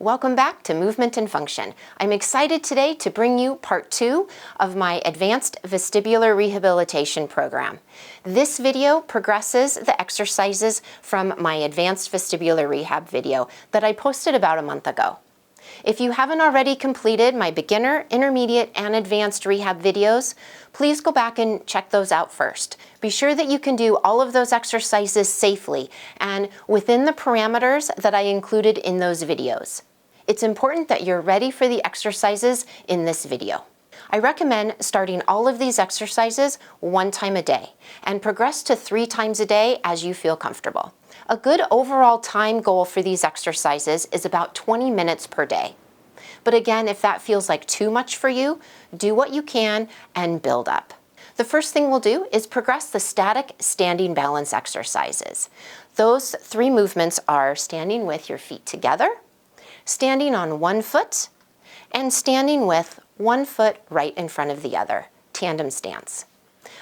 welcome back to Movement and Function. I'm excited today to bring you part 2 of my Advanced Vestibular Rehabilitation program. This video progresses the exercises from my Advanced Vestibular Rehab video that I posted about a month ago. If you haven't already completed my beginner, intermediate, and advanced rehab videos, please go back and check those out first. Be sure that you can do all of those exercises safely and within the parameters that I included in those videos. It's important that you're ready for the exercises in this video. I recommend starting all of these exercises 1 time a day and progress to 3 times a day as you feel comfortable. A good overall time goal for these exercises is about 20 minutes per day. But again, if that feels like too much for you, do what you can and build up. The first thing we'll do is progress the static standing balance exercises. Those 3 movements are standing with your feet together, standing on 1 foot, and standing with 1 foot right in front of the other, tandem stance.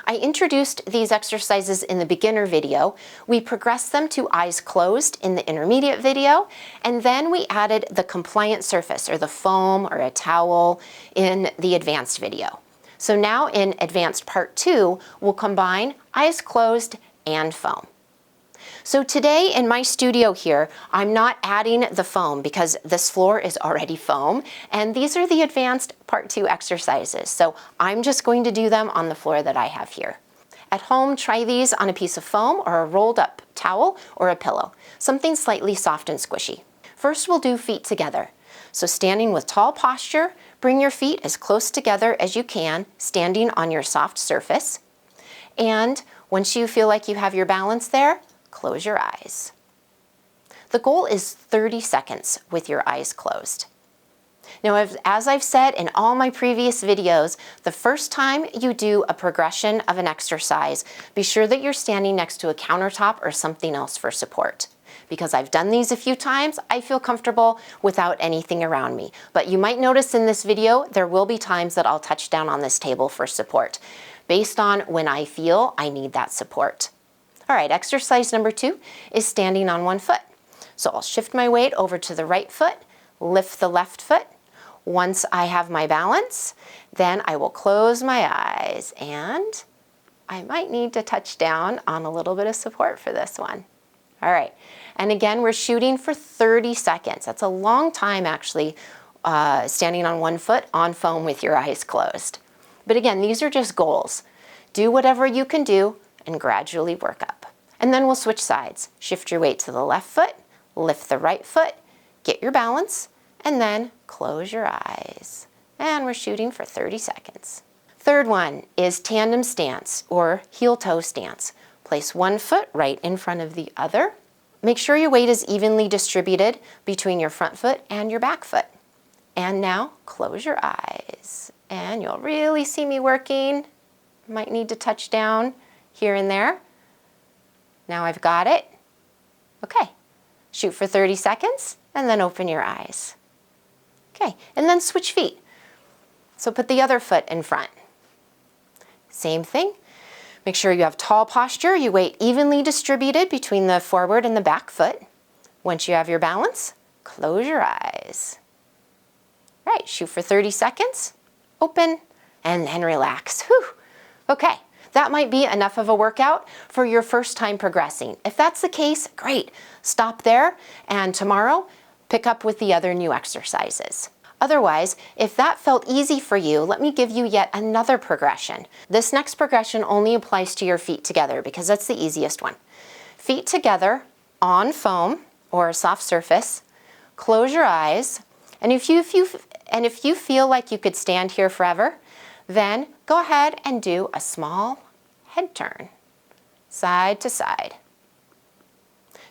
I introduced these exercises in the beginner video. We progressed them to eyes closed in the intermediate video, and then we added the compliant surface or the foam or a towel in the advanced video. So now in advanced part 2, we'll combine eyes closed and foam. So today in my studio here, I'm not adding the foam because this floor is already foam, and these are the advanced part 2 exercises. So I'm just going to do them on the floor that I have here. At home, try these on a piece of foam or a rolled up towel or a pillow, something slightly soft and squishy. First, we'll do feet together. So standing with tall posture, bring your feet as close together as you can, standing on your soft surface. And once you feel like you have your balance there, close your eyes. The goal is 30 seconds with your eyes closed. Now, as I've said in all my previous videos, the first time you do a progression of an exercise, be sure that you're standing next to a countertop or something else for support. Because I've done these a few times, I feel comfortable without anything around me. But you might notice in this video, there will be times that I'll touch down on this table for support, based on when I feel I need that support. All right, exercise number 2 is standing on 1 foot. So I'll shift my weight over to the right foot, lift the left foot. Once I have my balance, then I will close my eyes, and I might need to touch down on a little bit of support for this one. All right, and again, we're shooting for 30 seconds. That's a long time actually, standing on 1 foot on foam with your eyes closed. But again, these are just goals. Do whatever you can do and gradually work up. And then we'll switch sides. Shift your weight to the left foot, lift the right foot, get your balance, and then close your eyes. And we're shooting for 30 seconds. Third one is tandem stance or heel-toe stance. Place 1 foot right in front of the other. Make sure your weight is evenly distributed between your front foot and your back foot. And now close your eyes. And you'll really see me working. Might need to touch down here and there. Now I've got it. Okay, shoot for 30 seconds and then open your eyes. Okay, and then switch feet. So put the other foot in front. Same thing. Make sure you have tall posture, your weight evenly distributed between the forward and the back foot. Once you have your balance, close your eyes. All right, shoot for 30 seconds, open, and then relax. Whew. Okay. That might be enough of a workout for your first time progressing. If that's the case, great. Stop there, and tomorrow, pick up with the other new exercises. Otherwise, if that felt easy for you, let me give you yet another progression. This next progression only applies to your feet together because that's the easiest one. Feet together on foam or a soft surface, close your eyes, and if you feel like you could stand here forever, then go ahead and do a small head turn, side to side.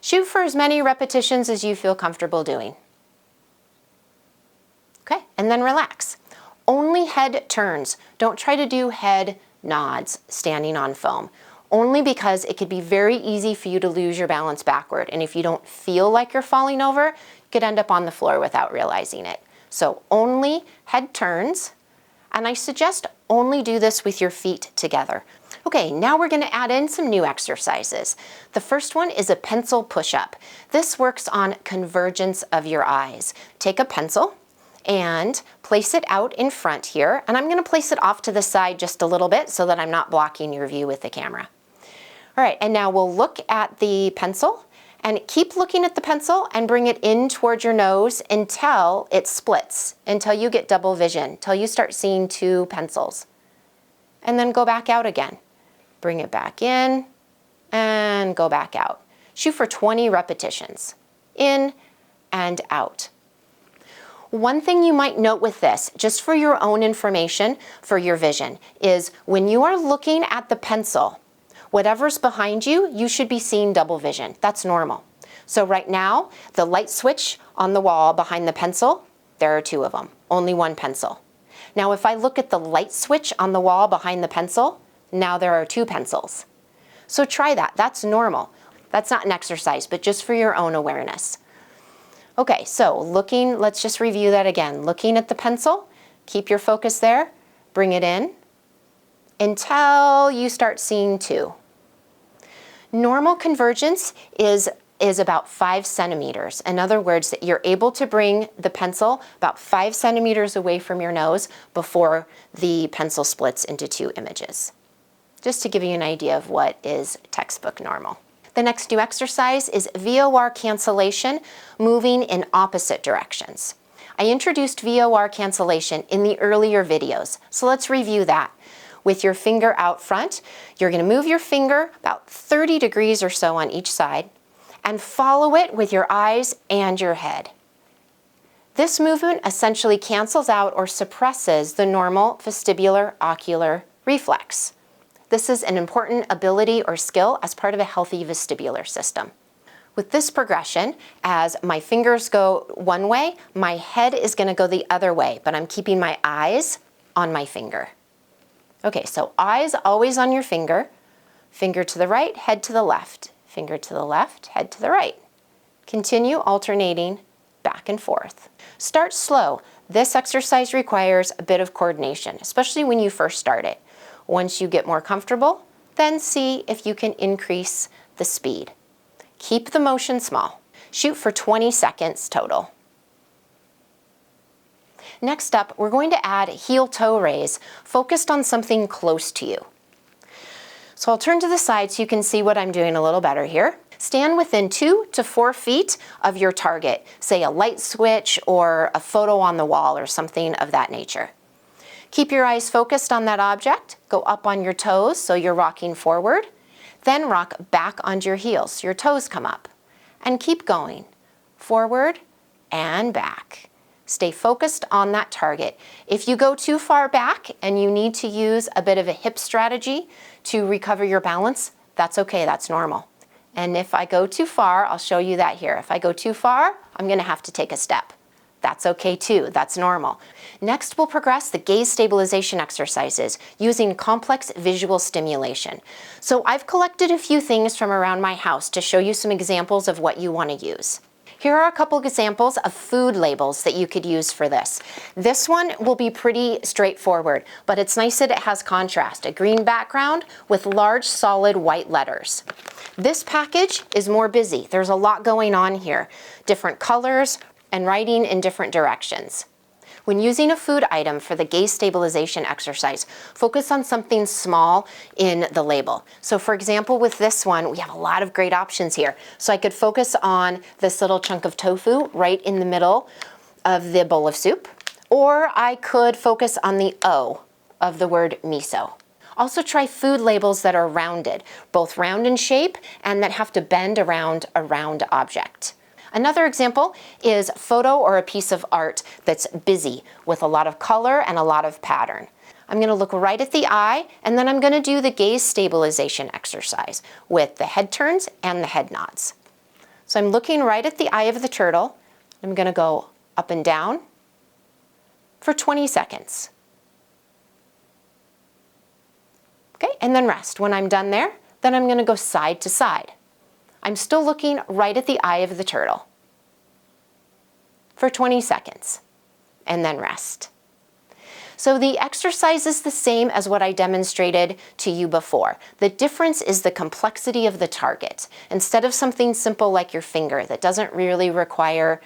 Shoot for as many repetitions as you feel comfortable doing. Okay, and then relax. Only head turns. Don't try to do head nods standing on foam, only because it could be very easy for you to lose your balance backward. And if you don't feel like you're falling over, you could end up on the floor without realizing it. So only head turns. And I suggest only do this with your feet together. Okay, now we're going to add in some new exercises. The first one is a pencil push-up. This works on convergence of your eyes. Take a pencil and place it out in front here, and I'm going to place it off to the side just a little bit so that I'm not blocking your view with the camera. All right, and now we'll look at the pencil and keep looking at the pencil and bring it in towards your nose until it splits, until you get double vision, until you start seeing two pencils. And then go back out again. Bring it back in and go back out. Shoot for 20 repetitions, in and out. One thing you might note with this, just for your own information, for your vision, is when you are looking at the pencil, whatever's behind you, you should be seeing double vision. That's normal. So right now, the light switch on the wall behind the pencil, there are two of them, only one pencil. Now if I look at the light switch on the wall behind the pencil, now there are two pencils. So try that, that's normal. That's not an exercise, but just for your own awareness. Okay, so let's just review that again. Looking at the pencil, keep your focus there, bring it in until you start seeing two. Normal convergence is about 5 centimeters. In other words, that you're able to bring the pencil about 5 centimeters away from your nose before the pencil splits into two images. Just to give you an idea of what is textbook normal. The next new exercise is VOR cancellation, moving in opposite directions. I introduced VOR cancellation in the earlier videos, so let's review that. With your finger out front, you're going to move your finger about 30 degrees or so on each side and follow it with your eyes and your head. This movement essentially cancels out or suppresses the normal vestibular ocular reflex. This is an important ability or skill as part of a healthy vestibular system. With this progression, as my fingers go one way, my head is going to go the other way, but I'm keeping my eyes on my finger. Okay, so eyes always on your finger, finger to the right, head to the left, finger to the left, head to the right. Continue alternating back and forth. Start slow. This exercise requires a bit of coordination, especially when you first start it. Once you get more comfortable, then see if you can increase the speed. Keep the motion small. Shoot for 20 seconds total. Next up, we're going to add heel-toe raise, focused on something close to you. So I'll turn to the side so you can see what I'm doing a little better here. Stand within 2 to 4 feet of your target, say a light switch or a photo on the wall or something of that nature. Keep your eyes focused on that object. Go up on your toes so you're rocking forward. Then rock back onto your heels so your toes come up. And keep going. Forward and back. Stay focused on that target. If you go too far back and you need to use a bit of a hip strategy to recover your balance, that's okay, that's normal. And if I go too far, I'll show you that here. If I go too far, I'm going to have to take a step. That's okay too, that's normal. Next, we'll progress the gaze stabilization exercises using complex visual stimulation. So I've collected a few things from around my house to show you some examples of what you want to use. Here are a couple of examples of food labels that you could use for this. This one will be pretty straightforward, but it's nice that it has contrast, a green background with large solid white letters. This package is more busy. There's a lot going on here, different colors, and writing in different directions. When using a food item for the gaze stabilization exercise, focus on something small in the label. So for example, with this one, we have a lot of great options here. So I could focus on this little chunk of tofu right in the middle of the bowl of soup, or I could focus on the O of the word miso. Also try food labels that are rounded, both round in shape and that have to bend around a round object. Another example is photo or a piece of art that's busy with a lot of color and a lot of pattern. I'm going to look right at the eye, and then I'm going to do the gaze stabilization exercise with the head turns and the head nods. So I'm looking right at the eye of the turtle. I'm going to go up and down for 20 seconds. Okay, and then rest. When I'm done there, then I'm going to go side to side. I'm still looking right at the eye of the turtle for 20 seconds, and then rest. So the exercise is the same as what I demonstrated to you before. The difference is the complexity of the target. Instead of something simple like your finger that doesn't really require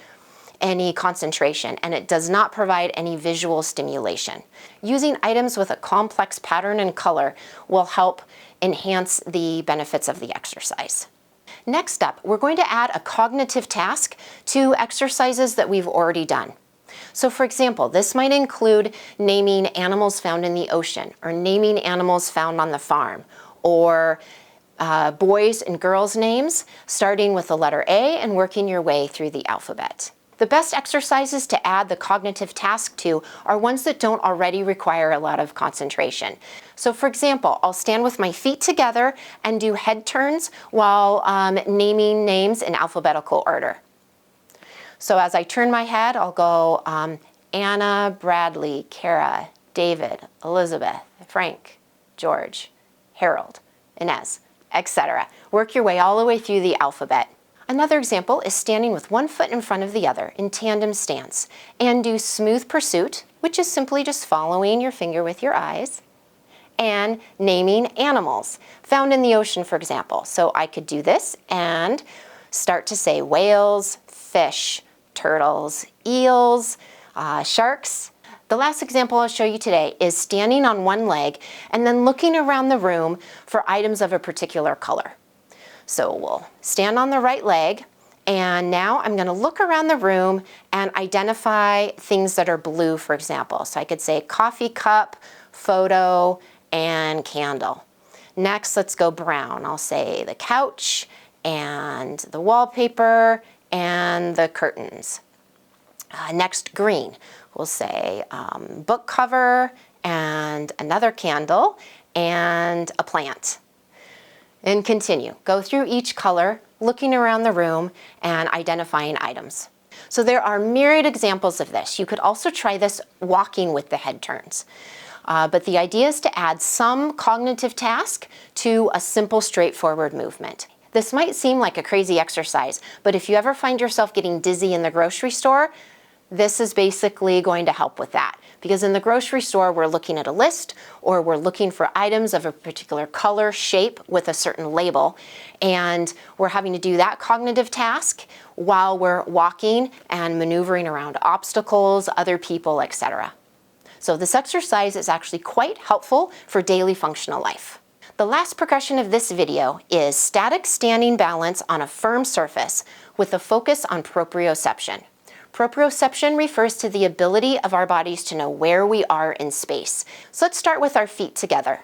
any concentration and it does not provide any visual stimulation, using items with a complex pattern and color will help enhance the benefits of the exercise. Next up, we're going to add a cognitive task to exercises that we've already done. So for example, this might include naming animals found in the ocean, or naming animals found on the farm, or boys and girls' names, starting with the letter A and working your way through the alphabet. The best exercises to add the cognitive task to are ones that don't already require a lot of concentration. So for example, I'll stand with my feet together and do head turns while naming names in alphabetical order. So as I turn my head, I'll go Anna, Bradley, Kara, David, Elizabeth, Frank, George, Harold, Inez, etc. Work your way all the way through the alphabet. Another example is standing with one foot in front of the other in tandem stance and do smooth pursuit, which is simply just following your finger with your eyes, and naming animals found in the ocean, for example. So I could do this and start to say whales, fish, turtles, eels, sharks. The last example I'll show you today is standing on one leg and then looking around the room for items of a particular color. So we'll stand on the right leg, and now I'm going to look around the room and identify things that are blue, for example. So I could say coffee cup, photo, and candle. Next, let's go brown. I'll say the couch and the wallpaper and the curtains. Next, green. We'll say book cover and another candle and a plant. And continue. Go through each color, looking around the room and identifying items. So there are myriad examples of this. You could also try this walking with the head turns. But the idea is to add some cognitive task to a simple, straightforward movement. This might seem like a crazy exercise, but if you ever find yourself getting dizzy in the grocery store, this is basically going to help with that. Because in the grocery store, we're looking at a list, or we're looking for items of a particular color, shape, with a certain label, and we're having to do that cognitive task while we're walking and maneuvering around obstacles, other people, etc. So this exercise is actually quite helpful for daily functional life. The last progression of this video is static standing balance on a firm surface with a focus on proprioception. Proprioception refers to the ability of our bodies to know where we are in space. So let's start with our feet together.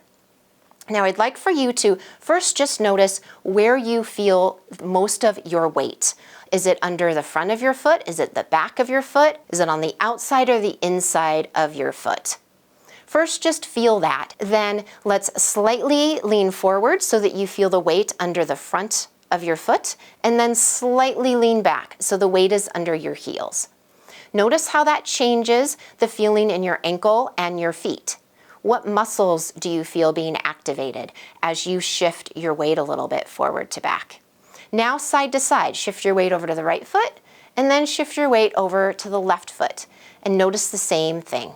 Now I'd like for you to first just notice where you feel most of your weight. Is it under the front of your foot? Is it the back of your foot? Is it on the outside or the inside of your foot? First, just feel that. Then let's slightly lean forward so that you feel the weight under the front of your foot, and then slightly lean back so the weight is under your heels. Notice how that changes the feeling in your ankle and your feet. What muscles do you feel being activated as you shift your weight a little bit forward to back? Now side to side, shift your weight over to the right foot and then shift your weight over to the left foot and notice the same thing.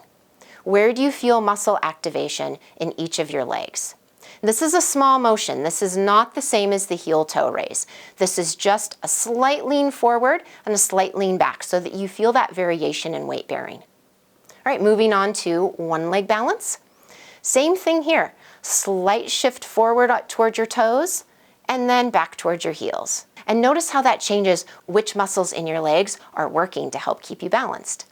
Where do you feel muscle activation in each of your legs? This is a small motion. This is not the same as the heel-toe raise. This is just a slight lean forward and a slight lean back so that you feel that variation in weight bearing. All right, moving on to one leg balance. Same thing here. Slight shift forward towards your toes and then back towards your heels. And notice how that changes which muscles in your legs are working to help keep you balanced.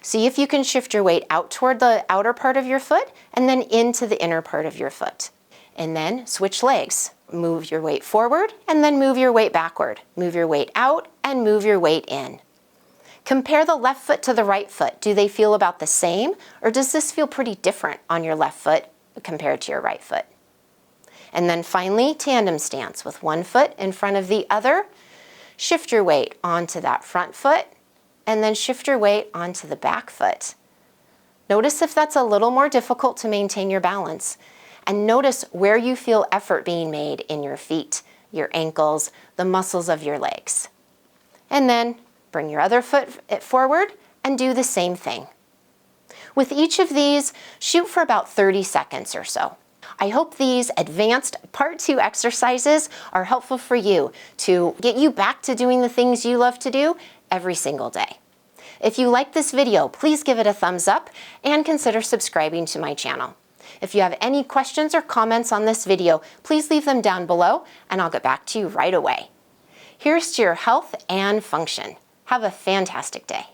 See if you can shift your weight out toward the outer part of your foot and then into the inner part of your foot. And then switch legs. Move your weight forward and then move your weight backward. Move your weight out and move your weight in. Compare the left foot to the right foot. Do they feel about the same, or does this feel pretty different on your left foot compared to your right foot? And then finally, tandem stance with one foot in front of the other. Shift your weight onto that front foot and then shift your weight onto the back foot. Notice if that's a little more difficult to maintain your balance. And notice where you feel effort being made in your feet, your ankles, the muscles of your legs. And then bring your other foot forward and do the same thing. With each of these, shoot for about 30 seconds or so. I hope these advanced Part 2 exercises are helpful for you to get you back to doing the things you love to do every single day. If you like this video, please give it a thumbs up and consider subscribing to my channel. If you have any questions or comments on this video, please leave them down below and I'll get back to you right away. Here's to your health and function. Have a fantastic day.